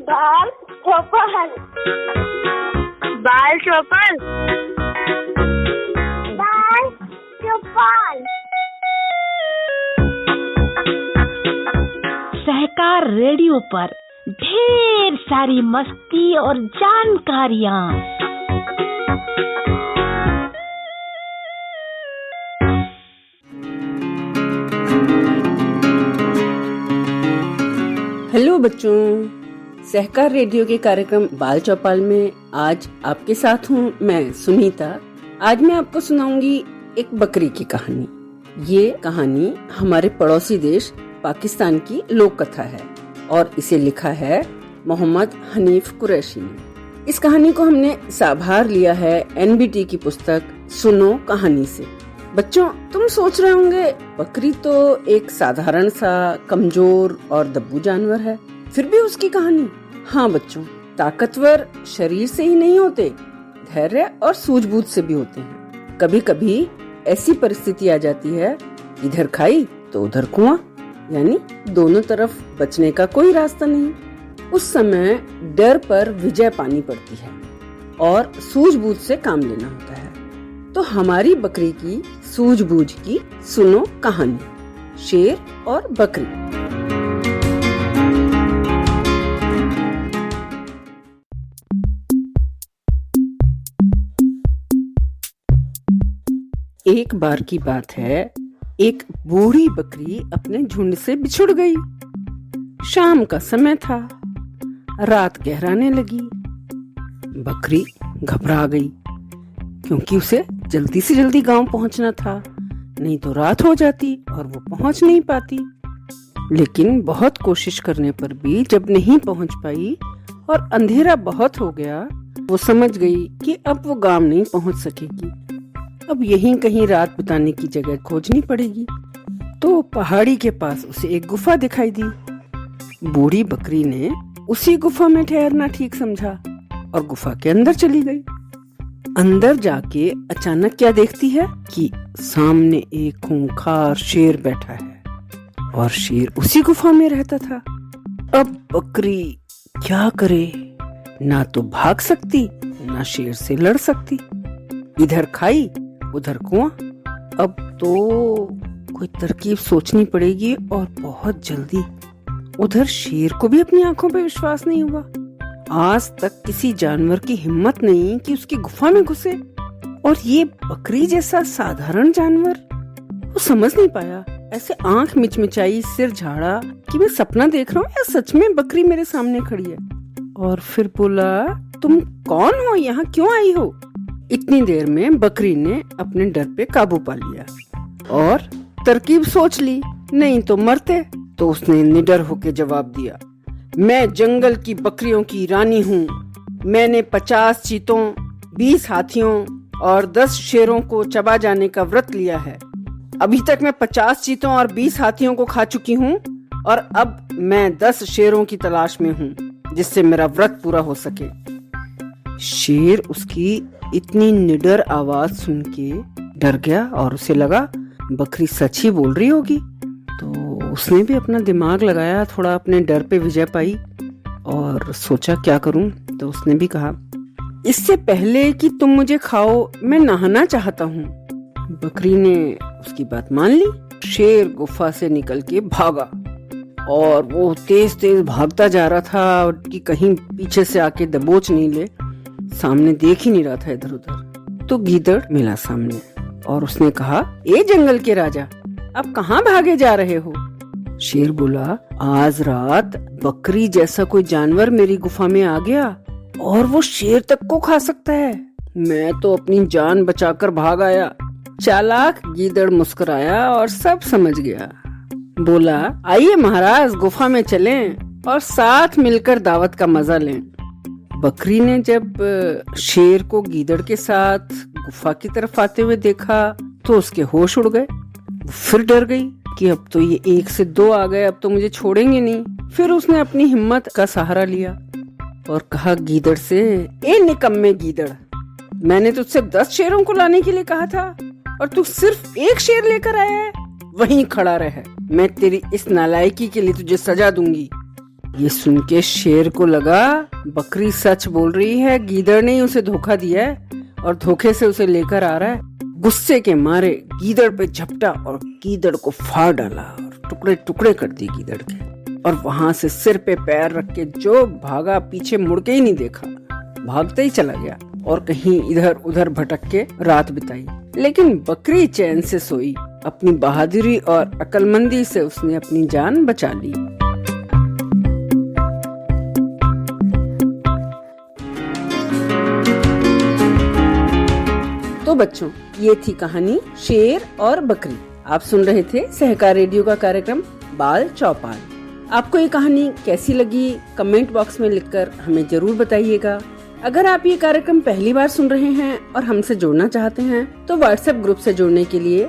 बाल चौपल, बाल चौपल, बाल चौपल। सहकार रेडियो पर ढेर सारी मस्ती और जानकारियाँ। हेलो बच्चों, सहकार रेडियो के कार्यक्रम बाल चौपाल में आज आपके साथ हूँ मैं सुनीता। आज मैं आपको सुनाऊंगी एक बकरी की कहानी। ये कहानी हमारे पड़ोसी देश पाकिस्तान की लोक कथा है और इसे लिखा है मोहम्मद हनीफ कुरैशी ने। इस कहानी को हमने साभार लिया है एनबीटी की पुस्तक सुनो कहानी से। बच्चों, तुम सोच रहे होंगे बकरी तो एक साधारण सा कमजोर और दब्बू जानवर है, फिर भी उसकी कहानी। हाँ बच्चों, ताकतवर शरीर से ही नहीं होते, धैर्य और सूझबूझ से भी होते हैं। कभी कभी ऐसी परिस्थिति आ जाती है, इधर खाई तो उधर कुआं, यानी दोनों तरफ बचने का कोई रास्ता नहीं। उस समय डर पर विजय पानी पड़ती है और सूझबूझ से काम लेना होता है। तो हमारी बकरी की सूझबूझ की सुनो कहानी, शेर और बकरी। एक बार की बात है, एक बूढ़ी बकरी अपने झुंड से बिछुड़ गई। शाम का समय था, रात गहराने लगी। बकरी घबरा गई क्योंकि उसे जल्दी से जल्दी गांव पहुंचना था, नहीं तो रात हो जाती और वो पहुंच नहीं पाती। लेकिन बहुत कोशिश करने पर भी जब नहीं पहुंच पाई और अंधेरा बहुत हो गया, वो समझ गई कि अब वो गांव नहीं पहुंच सकेगी। अब यहीं कहीं रात बिताने की जगह खोजनी पड़ेगी। तो पहाड़ी के पास उसे एक गुफा दिखाई दी। बूढ़ी बकरी ने उसी गुफा में ठहरना ठीक समझा और गुफा के अंदर चली गई। अंदर जाके अचानक क्या देखती है कि सामने एक खूंखार शेर बैठा है और शेर उसी गुफा में रहता था। अब बकरी क्या करे, ना तो भाग सकती ना शेर से लड़ सकती। इधर खाई उधर कुआं। अब तो कोई तरकीब सोचनी पड़ेगी और बहुत जल्दी। उधर शेर को भी अपनी आंखों पे विश्वास नहीं हुआ। आज तक किसी जानवर की हिम्मत नहीं कि उसकी गुफा में घुसे, और ये बकरी जैसा साधारण जानवर। वो समझ नहीं पाया, ऐसे आंख मिचमिचाई, सिर झाड़ा कि मैं सपना देख रहा हूँ या सच में बकरी मेरे सामने खड़ी है। और फिर बोला, तुम कौन हो, यहाँ क्यों आई हो? इतनी देर में बकरी ने अपने डर पे काबू पा लिया और तरकीब सोच ली, नहीं तो मरते। तो उसने निडर होकर जवाब दिया, मैं जंगल की बकरियों की रानी हूँ। मैंने 50 चीतों, 20 हाथियों और 10 शेरों को चबा जाने का व्रत लिया है। अभी तक मैं 50 चीतों और 20 हाथियों को खा चुकी हूँ और अब मैं 10 शेरों की तलाश में हूँ जिससे मेरा व्रत पूरा हो सके। शेर उसकी इतनी निडर आवाज सुन के डर गया और उसे लगा बकरी सच ही बोल रही होगी। तो उसने भी अपना दिमाग लगाया, थोड़ा अपने डर पे विजय पाई और सोचा क्या करूं। तो उसने भी कहा, इससे पहले कि तुम मुझे खाओ मैं नहाना चाहता हूँ। बकरी ने उसकी बात मान ली। शेर गुफा से निकल के भागा और वो तेज तेज भागता जा रहा था कि कहीं पीछे से आके दबोच नहीं ले। सामने देख ही नहीं रहा था इधर उधर। तो गीदड़ मिला सामने और उसने कहा, ए जंगल के राजा, अब कहाँ भागे जा रहे हो? शेर बोला, आज रात बकरी जैसा कोई जानवर मेरी गुफा में आ गया और वो शेर तक को खा सकता है। मैं तो अपनी जान बचाकर भाग आया। चालाक गीदड़ मुस्कुराया और सब समझ गया। बोला, आइए महाराज, गुफा में चलें और साथ मिलकर दावत का मजा लें। बकरी ने जब शेर को गीदड़ के साथ गुफा की तरफ आते हुए देखा तो उसके होश उड़ गए। फिर डर गई कि अब तो ये 1 से 2 आ गए, अब तो मुझे छोड़ेंगे नहीं। फिर उसने अपनी हिम्मत का सहारा लिया और कहा गीदड़ से, ए निकम्मे गीदड़, मैंने तुझसे 10 शेरों को लाने के लिए कहा था और तू सिर्फ 1 शेर लेकर आया है। वहीं खड़ा रह, मैं तेरी इस नालायकी के लिए तुझे सजा दूंगी। ये सुन के शेर को लगा बकरी सच बोल रही है, गीदड़ ने उसे धोखा दिया है और धोखे से उसे लेकर आ रहा है। गुस्से के मारे गीदड़ पे झपटा और गीदड़ को फाड़ डाला और टुकड़े टुकड़े कर दिए गीदड़ के। और वहां से सिर पे पैर रख के जो भागा, पीछे मुड़ के ही नहीं देखा, भागते ही चला गया और कहीं इधर उधर भटक के रात बिताई। लेकिन बकरी चैन से सोई, अपनी बहादुरी और अक्लमंदी से उसने अपनी जान बचा ली। तो बच्चों, ये थी कहानी शेर और बकरी। आप सुन रहे थे सहकार रेडियो का कार्यक्रम बाल चौपाल। आपको ये कहानी कैसी लगी कमेंट बॉक्स में लिखकर हमें जरूर बताइएगा। अगर आप ये कार्यक्रम पहली बार सुन रहे हैं और हमसे जुड़ना चाहते हैं तो व्हाट्सएप ग्रुप से जुड़ने के लिए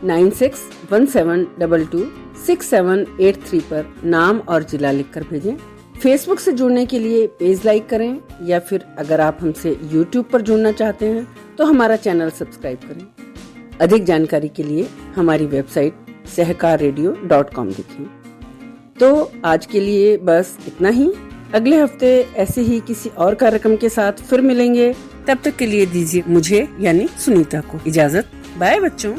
9617226783 पर नाम और जिला लिखकर भेजें। फेसबुक से जुड़ने के लिए पेज लाइक करें या फिर अगर आप हमसे यूट्यूब पर जुड़ना चाहते हैं तो हमारा चैनल सब्सक्राइब करें। अधिक जानकारी के लिए हमारी वेबसाइट सहकाररेडियो.com देखें। तो आज के लिए बस इतना ही। अगले हफ्ते ऐसे ही किसी और कार्यक्रम के साथ फिर मिलेंगे। तब तक के लिए दीजिए मुझे यानी सुनीता को इजाजत। बाय बच्चों।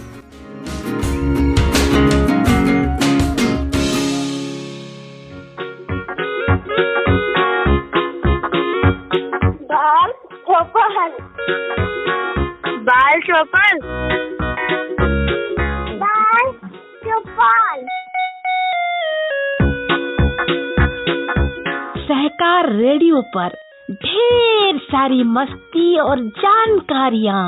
बाल चौपाल, बाल चौपाल, बाल चौपाल। सहकार रेडियो पर ढेर सारी मस्ती और जानकारियाँ।